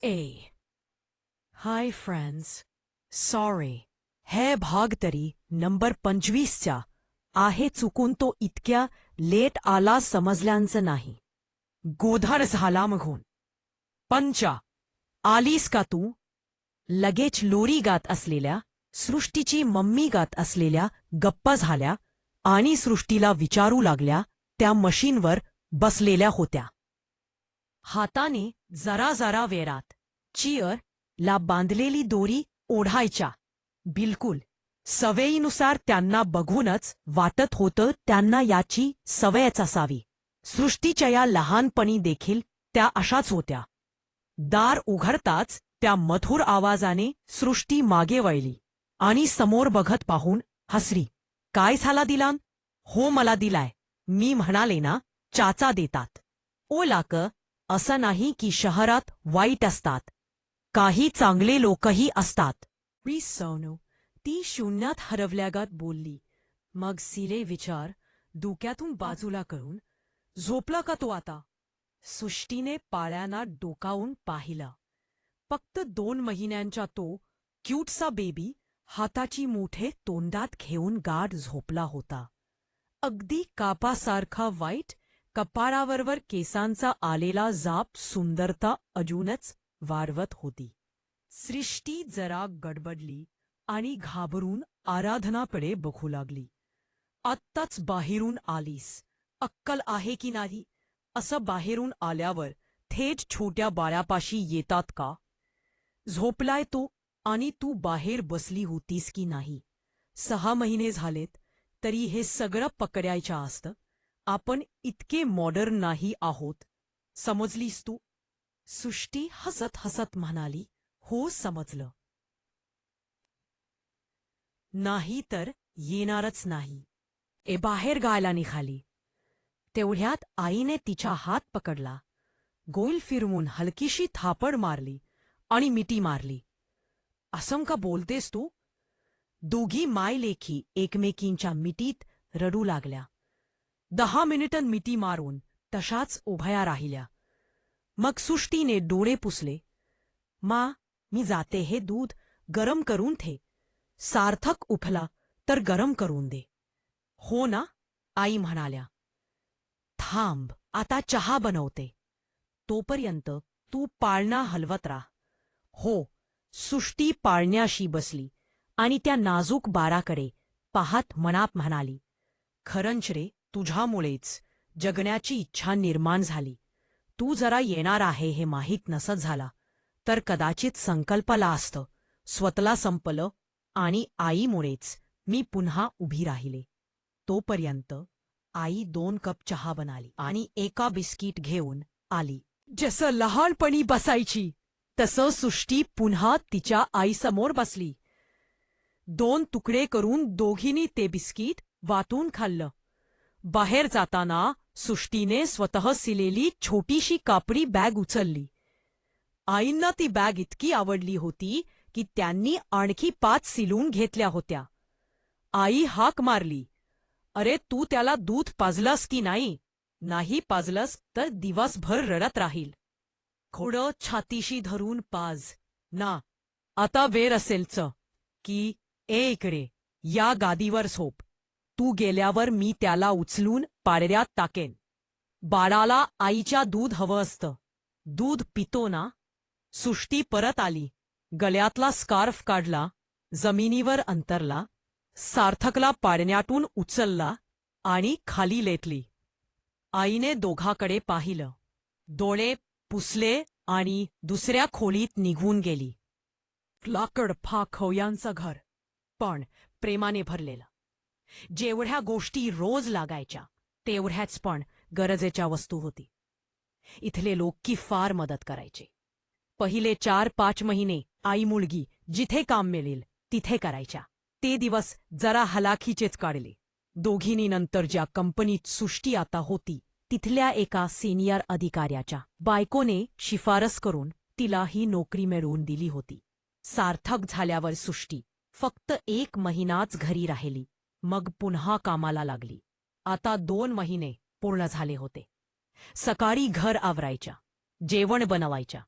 ए hi friends, sorry. हे भाग तरी नंबर 25चा आहे. चुकून तो इतक्या लेट आला समजल्यांचं नाही. गोधर झाला मघून. पंचा, आलीस का तू? लगेच लोरी गात असलेल्या सृष्टीची मम्मी गात असलेल्या गप्पा झाल्या आणि सृष्टीला विचारू लागल्या. त्या मशीनवर बसलेल्या होत्या. हाताने जरा जरा वेरात चिअर ला बांधलेली दोरी ओढायच्या. बिलकुल सवयीनुसार त्यांना बघूनच वाटत होतं त्यांना याची सवयच असावी. सृष्टीच्या या लहानपणी देखील त्या अशाच होत्या. दार उघडताच त्या मधुर आवाजाने सृष्टी मागे वळली आणि समोर बघत पाहून हसली. काय झाला दिलान? हो मला दिलाय. मी म्हणाले ना, चाचा देतात. ओ लाक, असं नाही की शहरात वाईट असतात. काही चांगले लोकही असतात. सोनू, ती शून्यात हरवल्यागत बोलली. मग सिले विचार डोक्यातून बाजूला करून, झोपला का तो आता? सृष्टीने पाळ्यांना डोकावून पाहिलं. फक्त 2 महिन्यांचा तो क्यूटसा बेबी हाताची मुठे तोंडात घेऊन गाढ झोपला होता. अगदी कापासारखा वाईट, कपाळावरवर केसांचा आलेला जाप सुंदरता अजूनच वाढवत होती. सृष्टी जरा गडबडली आणि घाबरून आराधनाकडे बघू लागली. आत्ताच बाहेरून आलीस, अक्कल आहे की नाही? असं बाहेरून आल्यावर थेट छोट्या बाळापाशी येतात का? झोपलाय तो आणि तू बाहेर बसली होतीस की नाही? 6 महिने झालेत तरी हे सगळं पकडायचं असतं. आपण इतके मॉडर्न नाही आहोत. समजलीस तू? सृष्टी हसत हसत म्हणाली, हो समजलं. नाही तर येणारच नाही. बाहेर गायला निघाली. तेवढ्यात आईने तिचा हात पकडला, गोल फिरवून हलकीशी थापड मारली आणि मिठी मारली. असं का बोलतेस तू? दोघी मायलेखी एकमेकींच्या मिठीत रडू लागल्या. 10 मिनिटं मिठी मारून तशाच उभ्या राहिल्या. मग सृष्टीने डोळे पुसले. मा, मी जाते. हे दूध गरम करून ठे. सार्थक उठला तर गरम करून दे. हो ना, आई म्हणाल्या. थांब, आता चहा बनवते. तोपर्यंत तू पाळणा हलवत राह. हो. सृष्टी पाळण्याशी बसली आणि त्या नाजूक बाळाकडे पाहत मनात म्हणाली, खरंच रे, तुझ्यामुळेच जगण्याची इच्छा निर्माण झाली. तू जरा येणार आहे हे माहीत नसत झाला तर कदाचित संकल्पला असतं. स्वतःला संपलं आणि आईमुळेच मी पुन्हा उभी राहिले. तोपर्यंत आई 2 कप चहा बनाली आणि एका बिस्किट घेऊन आली. जसं लहानपणी बसायची तसं सृष्टी पुन्हा तिच्या आईसमोर बसली. 2 तुकडे करून दोघींनी ते बिस्किट वाटून खाल्लं. बाहेर जाताना सृष्टीने स्वतः सिलेली छोटीशी कापडी बॅग उचलली. आईंना ती बॅग इतकी आवडली होती की त्यांनी आणखी 5 सिलून घेतल्या होत्या. आई हाक मारली, अरे तू त्याला दूध पाजलंस की नाही? नाही पाजलंस तर दिवसभर रडत राहील. थोडं छातीशी धरून पाज ना. आता वेळ असेलच की इकडे या गादीवर झोप. तू गेल्यावर मी त्याला उचलून पाळण्यात टाकेन. बाळाला आईच्या दूध हवं असतं. दूध पितो ना? सृष्टी परत आली. गळ्यातला स्कार्फ काढला, जमिनीवर अंतरला, सार्थकला पाळण्यातून उचलला आणि खाली लेटली. आईने दोघाकडे पाहिलं, डोळे पुसले आणि दुसऱ्या खोलीत निघून गेली. लाकड फाक होयांचं घर, पण प्रेमाने भरलेलं. जेवढ्या गोष्टी रोज लागायच्या तेवढ्याच पण गरजेच्या वस्तू होती. इथले लोक की फार मदत करायचे. पहिले 4-5 महिने आई मुलगी जिथे काम मिळेल तिथे करायच्या. ते दिवस जरा हलाखीचेच काढले. दोघींनी नंतर ज्या कंपनीत सृष्टी आता होती तिथल्या एका सिनियर अधिकाऱ्याच्या बायकोने शिफारस करून तिला ही नोकरी मिळवून दिली होती. सार्थक झाल्यावर सृष्टी फक्त 1 महिनाच घरी राहिली, मग पुन्हा कामाला लागली. आता 2 महिने पूर्ण झाले होते. सकाळी घर आवरायच्या, जेवण बनवायच्या,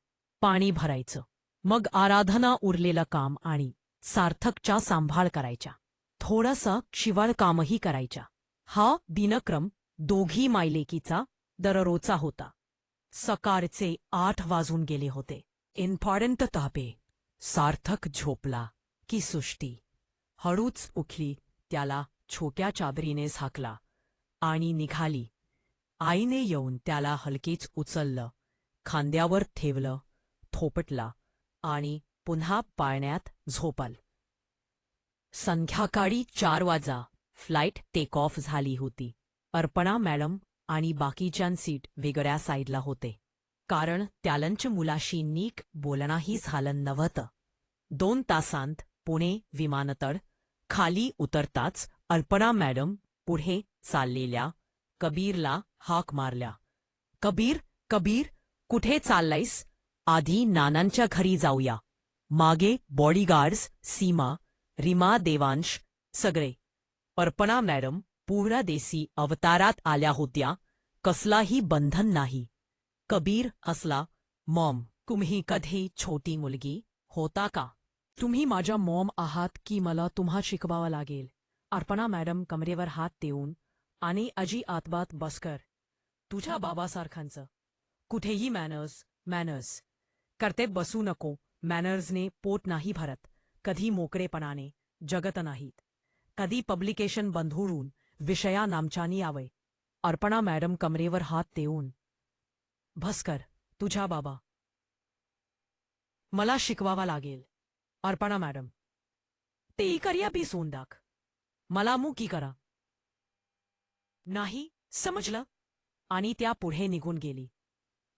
पाणी भरायचं. मग आराधना उरलेलं काम आणि सार्थकचा सांभाळ करायच्या. थोडंसं शिवणकामही करायच्या. हा दिनक्रम दोघी मायलेकीचा दररोजचा होता. सकाळचे 8 वाजून गेले होते. इन्फॉर्टंट तापे. सार्थक झोपला की सृष्टी हळूच उठली, त्याला छोट्या चादरीने झाकला आणि निघाली. आईने येऊन त्याला हलकेच उचललं, खांद्यावर ठेवलं, थोपटला आणि पुन्हा पाळण्यात झोपल. संध्याकाळी 4 वाजा फ्लाईट टेक ऑफ झाली होती. अर्पणा मॅडम आणि बाकीच्यां सीट वेगळ्या साईडला होते, कारण त्यालंच मुलाशी नीट बोलणंही झालं नव्हतं. 2 तासांत पुणे विमानतळ खाली उतरताच अर्पणा मॅडम पुढे चाललेल्या कबीरला हाक मारल्या. कबीर, कबीर, कुठे चाललायस? आधी नानांच्या घरी जाऊया. मागे बॉडीगार्ड्स, सीमा, रीमा, देवांश, सगळे. अर्पणा मॅडम पूर्ण देसी अवतारात आल्या होत्या, कसलाही बंधन नाही. कबीर हसला. मॉम, तुम्ही कधी छोटी मुलगी होता का? तुम्ही माझ्या मॉम आहात की मला तुम्हा शिकवावं लागेल? अर्पणा मॅडम कमरेवर हात देऊन आणि अजी आतबात बसकर. तुझ्या बाबासारखांचं. कुठेही मॅनर्स मॅनर्स करते बसू नको. मॅनर्सने पोट नाही भरत. कधी मोकळेपणाने जगत नाहीत. कधी पब्लिकेशन बंधुरून विषया नामच्यानी यावय. अर्पणा मॅडम कमरेवर हात देऊन. भस्कर, तुझ्या बाबा. मला शिकवावा लागेल. अर्पणा मॅडम, तेही करिया बी सोंदाक. मला मुकी करा. नाही, समजलं? आणि त्या पुढे निघून गेली.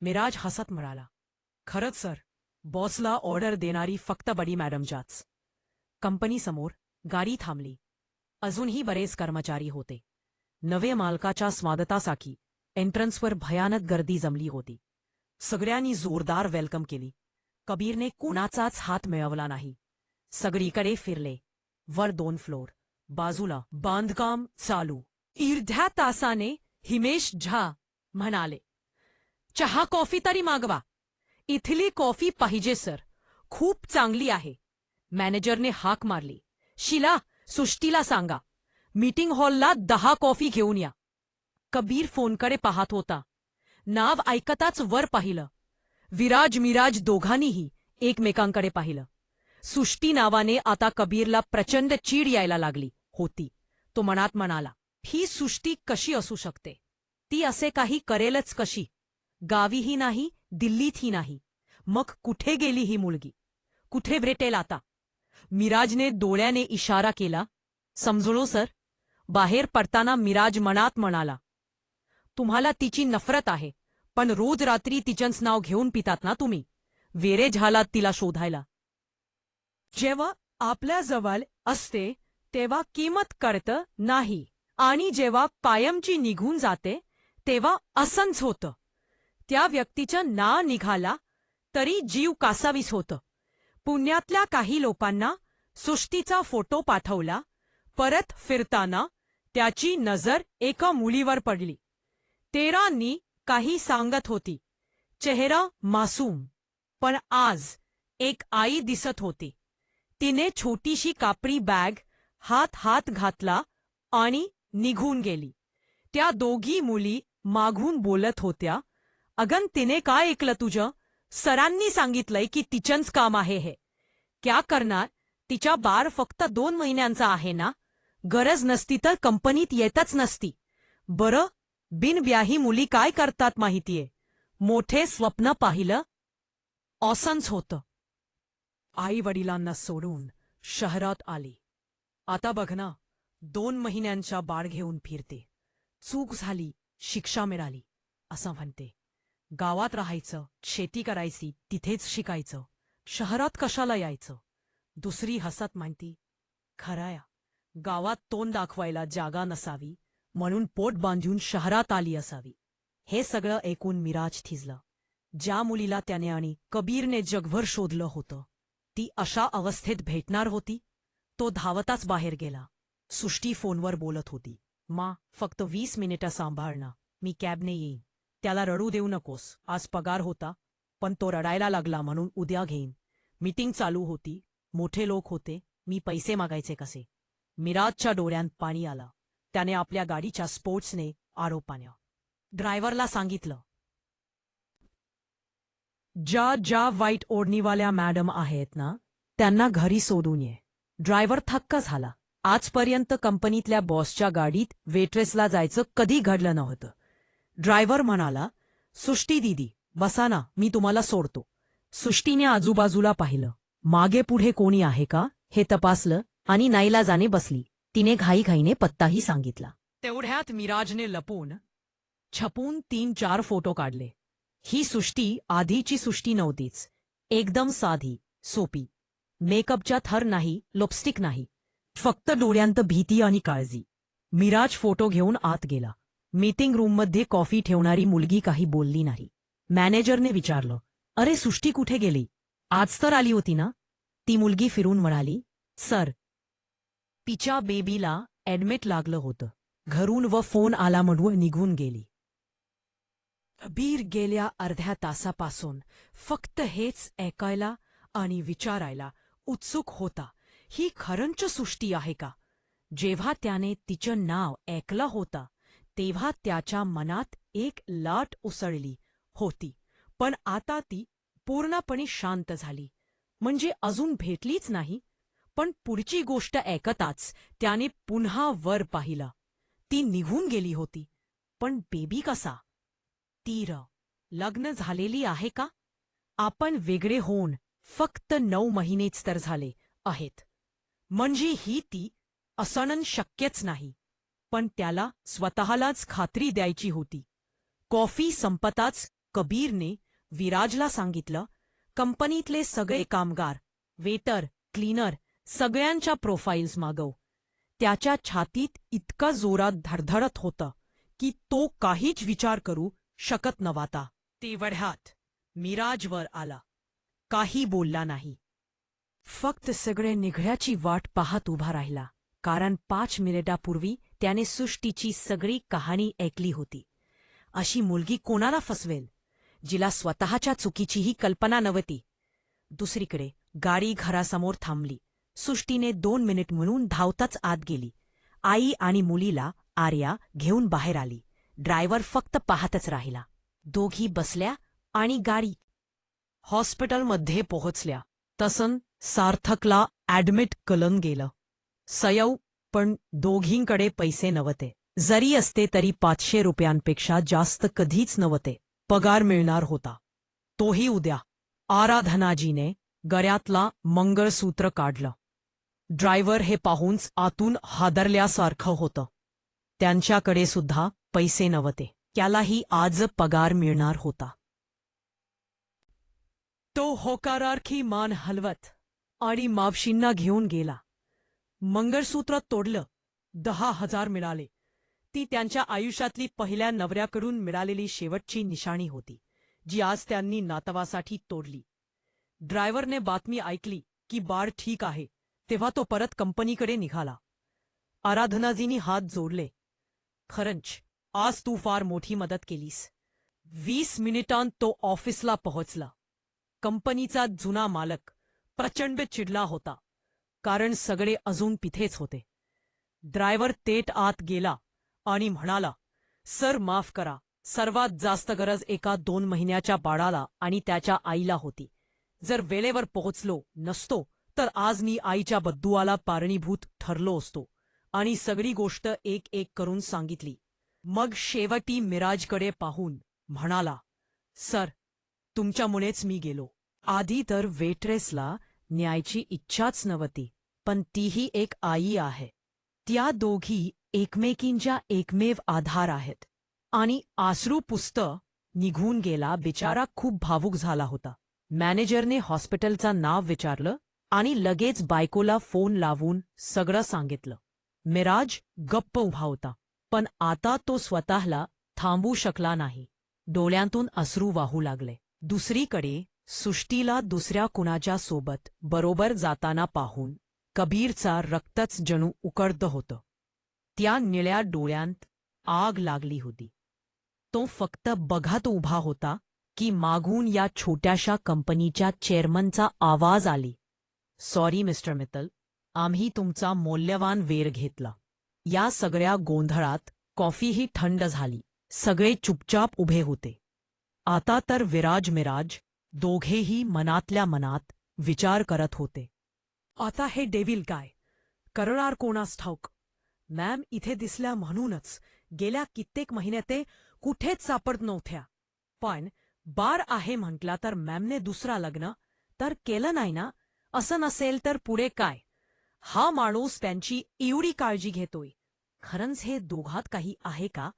मिराज हसत म्हणाला, खरंच सर, बॉसला ऑर्डर देणारी फक्त बडी मॅडमच्याच. कंपनीसमोर गाडी थांबली. अजूनही बरेच कर्मचारी होते. नवे मालकाच्या स्वागतासाठी एंट्रन्सवर भयानक गर्दी जमली होती. सगळ्यांनी जोरदार वेलकम केली. कबीरने कोणाचाच हात मिळवला नाही. सगळीकडे फिरले. वर 2 फ्लोर, बाजूला बांधकाम चालू. अर्ध्या तासाने हिमेश झा म्हणाले, चहा कॉफी तरी मागवा. इथली कॉफी पाहिजे सर, खूप चांगली आहे. मॅनेजरने हाक मारली. शिला, सृष्टीला सांगा, मीटिंग हॉलला 10 कॉफी घेऊन या. कबीर फोनकडे पाहत होता. नाव ऐकताच वर पाहिलं. विराज मिराज दोघांनीही एकमेकांकडे पाहिलं. सृष्टी नावाने आता कबीरला प्रचंड चीड यायला लागली होती. तो मनात म्हणाला, ही सृष्टी कशी असू शकते? ती असे काही करेलच कशी? गावीही नाही, दिल्लीतही नाही. मग कुठे गेली ही मुलगी? कुठे भेटेल आता? मिराजने डोळ्याने इशारा केला. समजलो सर. बाहेर पडताना मिराज मनात म्हणाला, तुम्हाला तिची नफरत आहे, पण रोज रात्री तिचंच नाव घेऊन पितात ना तुम्ही. वेरे झालात तिला शोधायला. जेव्हा आपल्याजवळ असते तेव्हा किंमत करत नाही, आणि जेव्हा कायमची निघून जाते तेव्हा असंच होतं. त्या व्यक्तीचं नाव निघाला तरी जीव कासावीस होतं. पुण्यातल्या काही लोकांना सृष्टीचा फोटो पाठवला. परत फिरताना त्याची नजर एका मुलीवर पडली. 13 काही सांगत होती. चेहरा मासूम. पण आज एक आई दिसत होती. तिने छोटीशी कापडी बॅग हात घातला आणि निघून गेली. त्या दोघी मुली मागून बोलत होत्या, अगं तिने काय ऐकलं तुझं? सरांनी सांगितलंय की तिचंच काम आहे हे. क्या करणार? तिच्या बाळ फक्त 2 महिन्यांचा आहे ना. गरज नसती तर कंपनीत येतच नसती. बरं, बिनब्याही मुली काय करतात माहितीये? मोठे स्वप्न पाहिलं असंच होतं. आई वडिलांना सोडून शहरात आली. आता बघ ना, 2 महिन्यांच्या बाळ घेऊन फिरते. चूक झाली, शिक्षा मिळाली असं म्हणते. गावात राहायचं, शेती करायची, तिथेच शिकायचं. शहरात कशाला यायचं? दुसरी हसत म्हणती, खराया, गावात तोंड दाखवायला जागा नसावी म्हणून पोट बांधून शहरात आली असावी. हे सगळं ऐकून मिराज थिजला. ज्या मुलीला त्याने आणि कबीरने जगभर शोधलं होतं, ती अशा अवस्थेत भेटणार होती. तो धावताच बाहेर गेला. सृष्टी फोनवर बोलत होती. मा, फक्त 20 मिनिटं सांभाळ ना, मी कॅबने येईन. त्याला रडू देऊ नकोस, आज पगार होता. पण तो रडायला लागला म्हणून उद्या घेईन. मीटिंग चालू होती, मोठे लोक होते, मी पैसे मागायचे कसे. मिराजच्या डोळ्यात पाणी आलं. त्याने आपल्या गाडीच्या स्पोर्ट्सने आरोपानं ड्रायव्हरला सांगितलं, ज्या वाईट ओढणीवाल्या मॅडम आहेत ना, त्यांना घरी सोडून ये. ड्रायव्हर थक्क झाला. आजपर्यंत कंपनीतल्या बॉसच्या गाडीत वेट्रेसला जायचं कधी घडलं नव्हतं. ड्रायव्हर म्हणाला, सुष्टी दीदी, बसा ना, मी तुम्हाला सोडतो. सुष्टीने आजूबाजूला पाहिलं. मागे पुढे कोणी आहे का हे तपासलं आणि नाईलाजाने बसली. तिने घाईघाईने पत्ताही सांगितला. तेवढ्यात मिराजने लपून छपून 3-4 फोटो काढले. ही सुष्टी आधीची सुष्टी नव्हतीच. एकदम साधी, सोपी. मेकअपच्या थर नाही, लिपस्टिक नाही, फक्त डोळ्यांत भीती आणि काळजी. मिराज फोटो घेऊन आत गेला. मीटिंग रूममध्ये कॉफी ठेवणारी मुलगी काही बोलली नाही. मॅनेजरने विचारलं, अरे सुष्टी कुठे गेली? आज तर आली होती ना? ती मुलगी फिरून म्हणाली, सर, तिच्या बेबीला ॲडमिट लागलं होतं. घरून व फोन आला म्हणून निघून गेली. कबीर गेल्या अर्ध्या तासापासून फक्त हेच ऐकायला आणि विचारायला उत्सुक होता, ही खरंच सुष्टी आहे का? जेव्हा त्याने तिचं नाव ऐकलं होतं तेव्हा त्याच्या मनात एक लाट उसळली होती, पण आता ती पूर्णपणे शांत झाली. म्हणजे अजून भेटलीच नाही, पण पुढची गोष्ट ऐकताच त्याने पुन्हा वर पाहिलं. ती निघून गेली होती, पण बेबी कसा? लग्न झालेली आहे का? आपण वेगळे होऊन फक्त 9 महिनेच तर झाले आहेत. म्हणजे ही ती असणं शक्यच नाही. पण त्याला स्वतःलाच खात्री द्यायची होती. कॉफी संपताच कबीरने विराजला सांगितलं, कंपनीतले सगळे कामगार, वेटर, क्लीनर सगळ्यांच्या प्रोफाईल्स मागव. त्याच्या छातीत इतका जोरात धडधडत होतं की तो काहीच विचार करू शकत नव्हता. तेवढ्यात मिराज वर आला. काही बोलला नाही. फक्त सगळे निघण्याची वाट पाहत उभा राहिला, कारण 5 मिनिटापूर्वी त्याने सुष्टीची सगळी कहाणी ऐकली होती. अशी मुलगी कोणाला फसवेल, जिला स्वतःच्या चुकीचीही कल्पना नव्हती. दुसरीकडे गाडी घरासमोर थांबली. सुष्टीने 2 मिनिट म्हणून धावताच आत गेली. आई आणि मुलीला आर्या घेऊन बाहेर आली. ड्रायव्हर फक्त पाहतच राहिला. दोघी बसल्या आणि गाडी हॉस्पिटलमध्ये पोहोचल्या. तसं सार्थकला ॲडमिट कलन गेलं. सयव, पण दोघींकडे पैसे नव्हते. जरी असते तरी 500 रुपयांपेक्षा जास्त कधीच नव्हते. पगार मिळणार होता, तोही उद्या. आराधनाजीने गळ्यातला मंगळसूत्र काढलं. ड्रायव्हर हे पाहूनच आतून हादरल्यासारखं होतं. त्यांच्याकडे सुद्धा पैसे नव्हते. त्यालाही आज पगार मिळणार होता. तो होकारार्थी मान हलवत आणि मावशींना घेऊन गेला. मंगळसूत्र तोडलं. 10,000 मिळाले. ती त्यांच्या आयुष्यातली पहिल्या नवऱ्याकडून मिळालेली शेवटची निशाणी होती, जी आज त्यांनी नातवासाठी तोडली. ड्रायव्हरने बातमी ऐकली की बाळ ठीक आहे तेव्हा तो परत कंपनीकडे निघाला. आराधनाजींनी हात जोडले. खरंच आज तू फार मोठी मदत केलीस. 20 मिनिटांत तो ऑफिसला पोहोचला. कंपनीचा जुना मालक प्रचंड चिडला होता, कारण सगळे अजून तिथेच होते. ड्रायव्हर थेट आत गेला आणि म्हणाला, सर माफ करा, सर्वात जास्त गरज एका 2 महिन्याच्या बाळाला आणि त्याच्या आईला होती. जर वेळेवर पोहोचलो नसतो तर आज मी आईच्या बद्दुआला कारणीभूत ठरलो असतो. आणि सगळी गोष्ट एक एक करून सांगितली. मग शेवटी मिराजकडे पाहून म्हणाला, सर, तुमच्यामुळेच मी गेलो. आधी तर वेट्रेसला न्यायची इच्छाच नव्हती, पण तीही एक आई आहे. त्या दोघी एकमेकींच्या एकमेव आधार आहेत. आणि आश्रू पुसतं निघून गेला. बिचारा खूप भावूक झाला होता. मॅनेजरने हॉस्पिटलचं नाव विचारलं आणि लगेच बायकोला फोन लावून सगळं सांगितलं. मिराज गप्प उभा होता, पण आता तो स्वतःला थांबवू शकला नाही. डोळ्यांतून अश्रू वाहू लागले. दुसरीकडे सुष्टीला दुसऱ्या कुणाच्या सोबत बरोबर जाताना पाहून कबीरचा रक्तच जणू उकळतं होतं. त्या निळ्या डोळ्यांत आग लागली होती. तो फक्त बघत उभा होता की मागून या छोट्याशा कंपनीच्या चेअरमनचा आवाज आली, "सॉरी मिस्टर मित्तल, आम्ही तुमचा मौल्यवान वेळ घेतला." या सगळ्या गोंधळात कॉफीही थंड झाली. सगळे चुपचाप उभे होते. आता तर विराज मिराज दोघेही मनातल्या मनात विचार करत होते. आता हे डेव्हिल काय करणार कोणास ठाऊक. मॅम इथे दिसल्या म्हणूनच गेल्या कित्येक महिन्यात ते कुठेच सापडत नव्हत्या. पण बार आहे म्हटला तर मॅमने दुसरा लग्न तर केलं नाही ना. असं नसेल तर पुढे काय. हा माणूस त्यांची एवढी काळजी घेतोय. खरंच हे दोघात काही आहे का.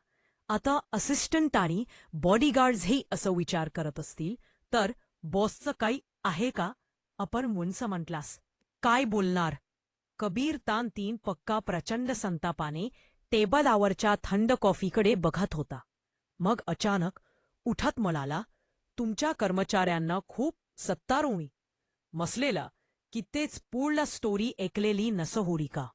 आता असिस्टंट आणि बॉडीगार्ड्सही असं विचार करत असतील तर बॉसचं काही आहे का. आपण मुंच म्हटलास काय बोलणार. कबीर तान तीन पक्का प्रचंड संतापाने टेबलावरच्या थंड कॉफीकडे बघत होता. मग अचानक उठत म्हणाला, "तुमच्या कर्मचाऱ्यांना खूप सत्तारुणी मसलेला की तेच पूर्ण स्टोरी ऐकलेली नसहोरी का.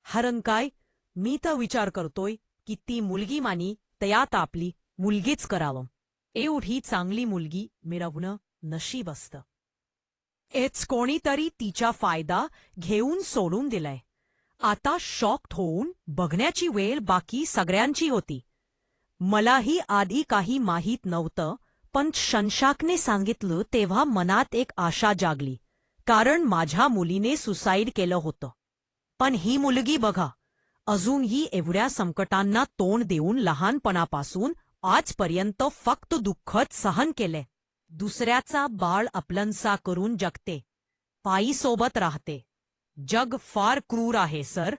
हरण काय, मी तर विचार करतोय की ती मुलगी मानी तयात आपली मुलगीच करावं. एवढी चांगली मुलगी मिळवणं नशीब असतं. हेच कोणीतरी तिचा फायदा घेऊन सोडून दिलाय. आता शॉक्ड होऊन बघण्याची वेळ बाकी सगळ्यांची होती. मलाही आधी काही माहीत नव्हतं, पण शशांकने सांगितलं तेव्हा मनात एक आशा जागली. कारण माझ्या मुलीने सुसाईड केलं होतं. पण ही मुलगी बघा, अजूनही एवढ्या संकटांना तोंड देऊन लहानपणापासून आजपर्यंत फक्त दुःखच सहन केले. दुसऱ्याचा बाळ आपलंसा करून जगते. पायीसोबत राहते. जग फार क्रूर आहे सर,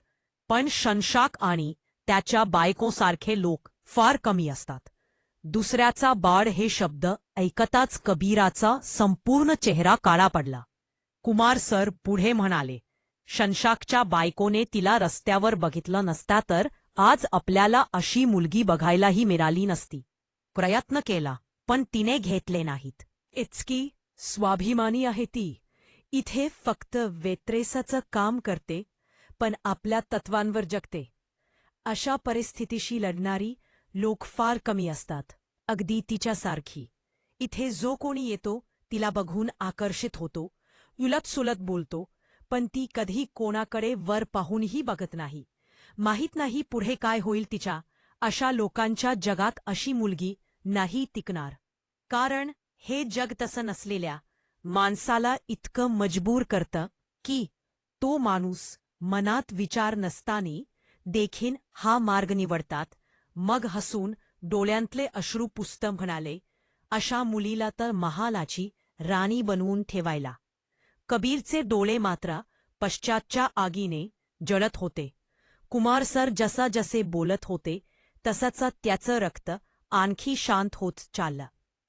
पण शशांक आणि त्याच्या बायकोसारखे लोक फार कमी असतात. दुसऱ्याचा बाळ हे शब्द ऐकताच कबीराचा संपूर्ण चेहरा काळा पडला. कुमार सर पुढे म्हणाले, शशांकच्या बायकोने तिला रस्त्यावर बघितलं नसता तर आज आपल्याला अशी मुलगी बघायलाही मिळाली नसती. प्रयत्न केला पण तिने घेतले नाहीत. इतकी स्वाभिमानी आहे ती. इथे फक्त वेत्रेसाचं काम करते पण आपल्या तत्वांवर जगते. अशा परिस्थितीशी लढणारी लोक फार कमी असतात. अगदी तिच्यासारखी. इथे जो कोणी येतो तिला बघून आकर्षित होतो, उलटसुलट बोलतो, पण ती कधी कोणाकडे वर पाहूनही बघत नाही. माहीत नाही पुढे काय होईल तिच्या. अशा लोकांच्या जगात अशी मुलगी नाही टिकणार. कारण हे जग तसं नसलेल्या माणसाला इतकं मजबूर करतं की तो माणूस मनात विचार नसतानी देखील हा मार्ग निवडतात. मग हसून डोळ्यांतले अश्रू पुसत म्हणाले, अशा मुलीला तर महालाची राणी बनवून ठेवायला. कबीरचे डोळे मात्र पश्चातच्या आगीने जळत होते. कुमार सर जसा जसे बोलत होते तसंच त्याचं रक्त आणखी शांत होत चाललं.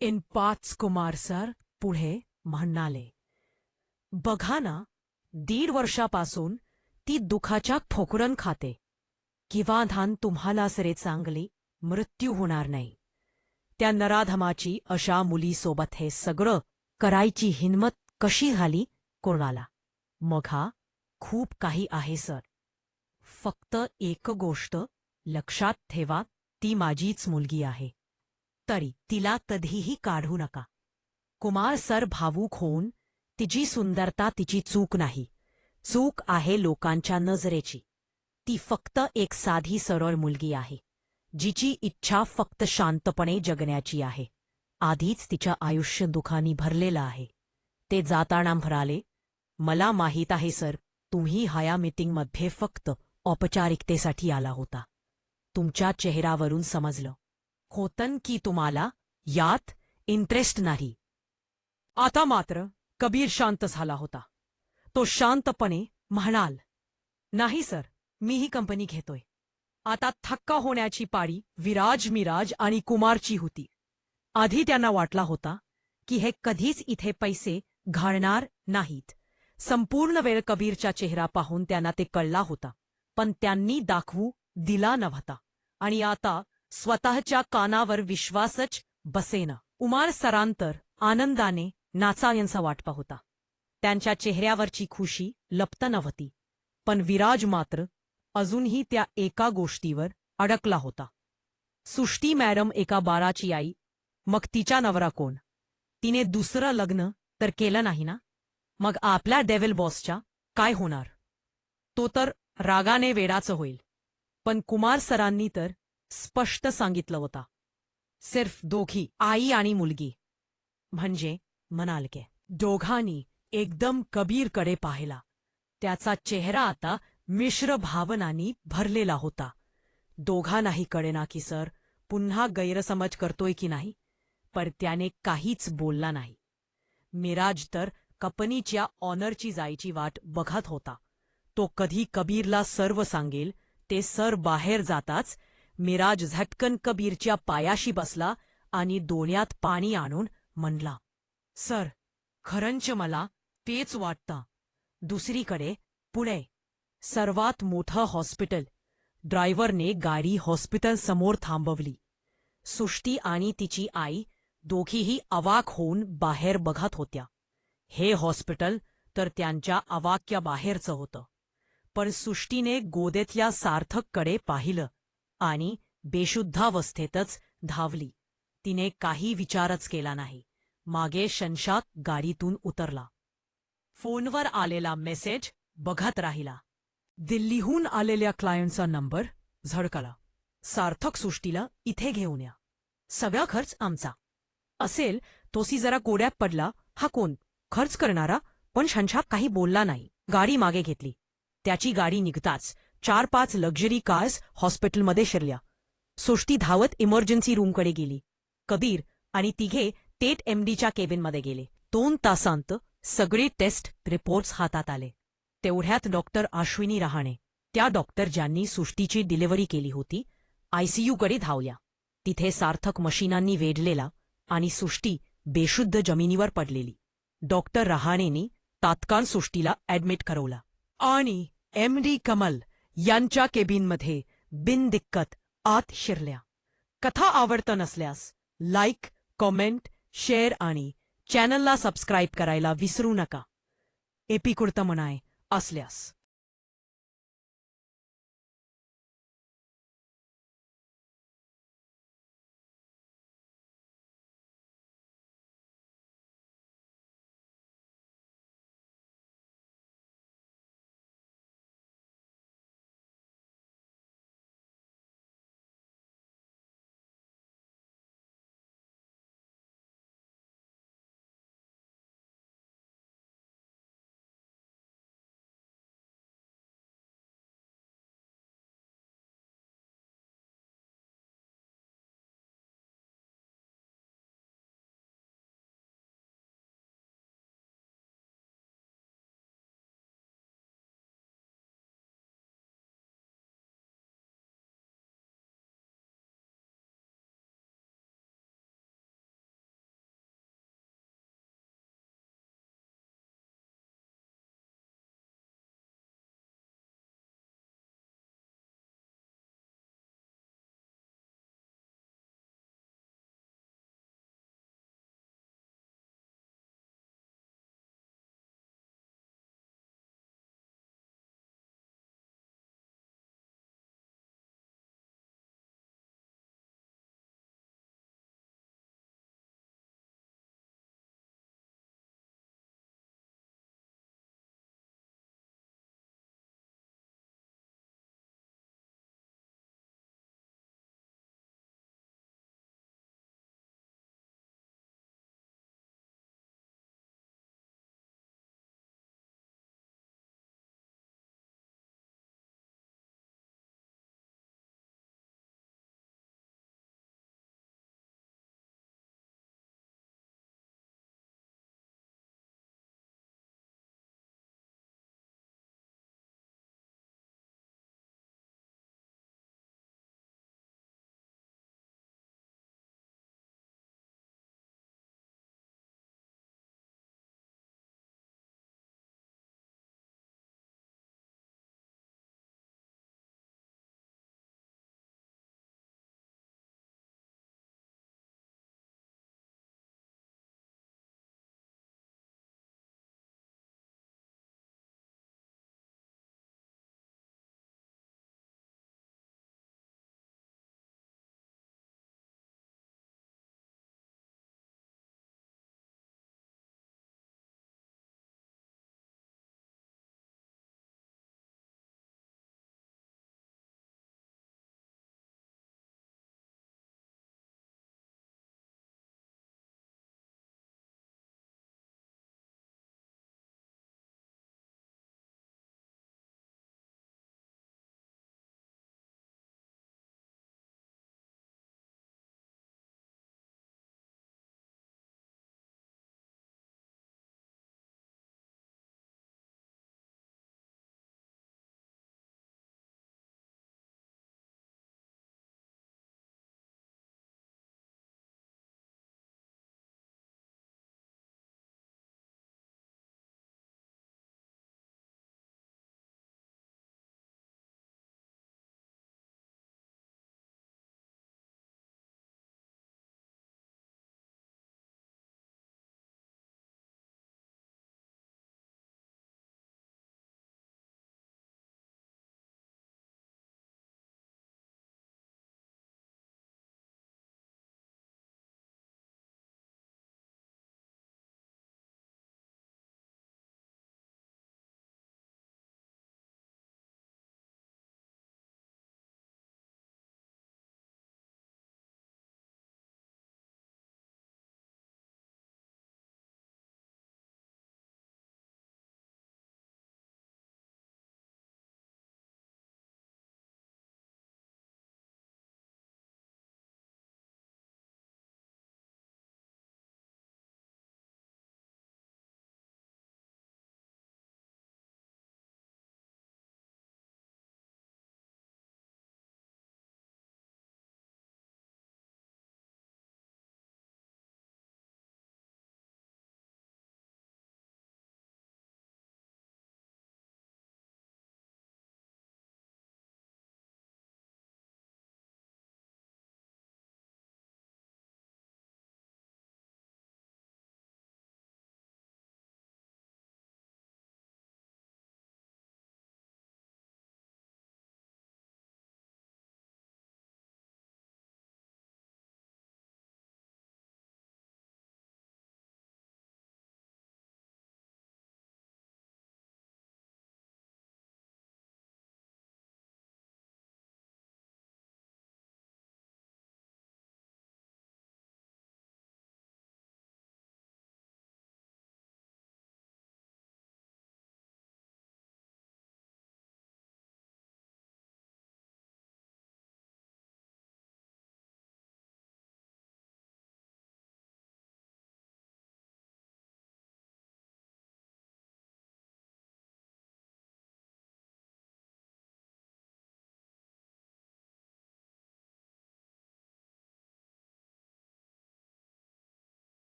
इन पाच कुमार सर पुढे म्हणाले, बघा ना, 1.5 वर्षापासून ती दुखाच्या ठोकरन खाते. किंवा धान तुम्हाला सरे चांगली मृत्यू होणार नाही. त्या नराधमाची अशा मुलीसोबत हे सगळं करायची हिंमत कशी झाली कोणाला. मग हा खूप काही आहे सर. फक्त एक गोष्ट लक्षात ठेवा, ती माझीच मुलगी आहे. तरी तिला कधीही काढू नका. कुमार सर भावूक होऊन, तिची सुंदरता तिची चूक नाही. चूक आहे लोकांच्या नजरेची. ती फक्त एक साधी सरळ मुलगी आहे, जिची इच्छा फक्त शांतपणे जगण्याची आहे. आधीच तिचं आयुष्य दुःखाने भरलेलं आहे. ते जाताना म्हणाले, मला माहीत आहे सर, तुम्ही ह्या मीटिंगमध्ये फक्त औपचारिकतेसाठी आला होता. तुमच्या चेहऱ्यावरून समजलं होतं की तुम्हाला यात इंटरेस्ट नाही. आता मात्र कबीर शांत झाला होता. तो शांतपणे म्हणाल, नाही सर, मी ही कंपनी घेतोय. आता थक्का होण्याची पाळी विराज मिराज आणि कुमारची होती. आधी त्यांना वाटला होता की हे कधीच इथे पैसे घालणार नाहीत. संपूर्ण वेळ कबीरचा चेहरा पाहून त्यांना ते कळला होता, पण त्यांनी दाखवू दिला नव्हता. आणि आता स्वतःच्या कानावर विश्वासच बसेना. उमार सरांतर आनंदाने नाचायचा वाटपा होता. त्यांच्या चेहऱ्यावरची खुशी लपत नव्हती. पण विराज मात्र अजूनही त्या एका गोष्टीवर अडकला होता. सुष्टी मॅडम एका बाराची आई मग तिचा नवरा कोण? तिने दुसरं लग्न तर केलं नाही ना? मग आपल्या डेव्हिल बॉसच्या काय होणार? तो तर रागाने वेडाचं होईल. पण कुमार सरांनी तर स्पष्ट सांगितलं होता, सिर्फ दोघी, आई आणि मुलगी. म्हणजे म्हणाल के दोघांनी एकदम कबीरकडे पाहिला. त्याचा चेहरा आता मिश्र भावनांनी भरलेला होता. दोघांनाही कळेना की सर पुन्हा गैरसमज करतोय की नाही, पर त्याने काहीच बोलला नाही. मिराज तर कंपनीच्या ऑनरची जायची वाट बघत होता. तो कधी कबीरला सर्व सांगेल ते सर बाहेर जाताच मिराज झटकन कबीरच्या पायाशी बसला आणि डोळ्यात पाणी आणून म्हणला, सर खरंच मला तेच वाटतं. दुसरीकडे पुणे सर्वात मोठं हॉस्पिटल. ड्रायव्हरने गाडी हॉस्पिटल समोर थांबवली. सृष्टी आणि तिची आई दोघीही अवाक होऊन बाहेर बघत होत्या. हे हॉस्पिटल तर त्यांच्या अवाक्याबाहेरचं होतं. पण सृष्टीने गोदेतल्या सार्थककडे पाहिलं आणि बेशुद्धावस्थेतच धावली. तिने काही विचारच केला नाही. मागे शंशात गाडीतून उतरला. फोनवर आलेला मेसेज बघत राहिला. दिल्लीहून आलेल्या क्लायंटचा नंबर झळकला. सार्थक सृष्टीला इथे घेऊन या. सगळा खर्च आमचा असेल. तोसी जरा कोड्यात पडला. हा कोण खर्च करणारा? पण शंशात काही बोलला नाही. गाडी मागे घेतली. त्याची गाडी निघताच 4-5 लक्झरी कार्स हॉस्पिटलमध्ये शिरल्या. सृष्टी धावत इमर्जन्सी रूमकडे गेली. कबीर आणि तिघे थेट एमडीच्या केबिनमध्ये गेले. 2 तासांत सगळे टेस्ट रिपोर्ट्स हातात आले. तेवढ्यात डॉक्टर अश्विनी रहाणे, त्या डॉक्टर ज्यांनी सृष्टीची डिलिव्हरी केली होती, आयसीयूकडे धावल्या. तिथे सार्थक मशिनांनी वेढलेला आणि सृष्टी बेशुद्ध जमिनीवर पडलेली. डॉक्टर रहाणेंनी तात्काळ सृष्टीला ॲडमिट करवला आणि एमडी कमल यांच्या केबिनमध्ये बिनदिक्कत आत शिरल्या. कथा आवडतं नसल्यास लाईक, कॉमेंट, शेअर आणि चॅनलला सबस्क्राईब करायला विसरू नका. एपिकुर्त म्हणाय असल्यास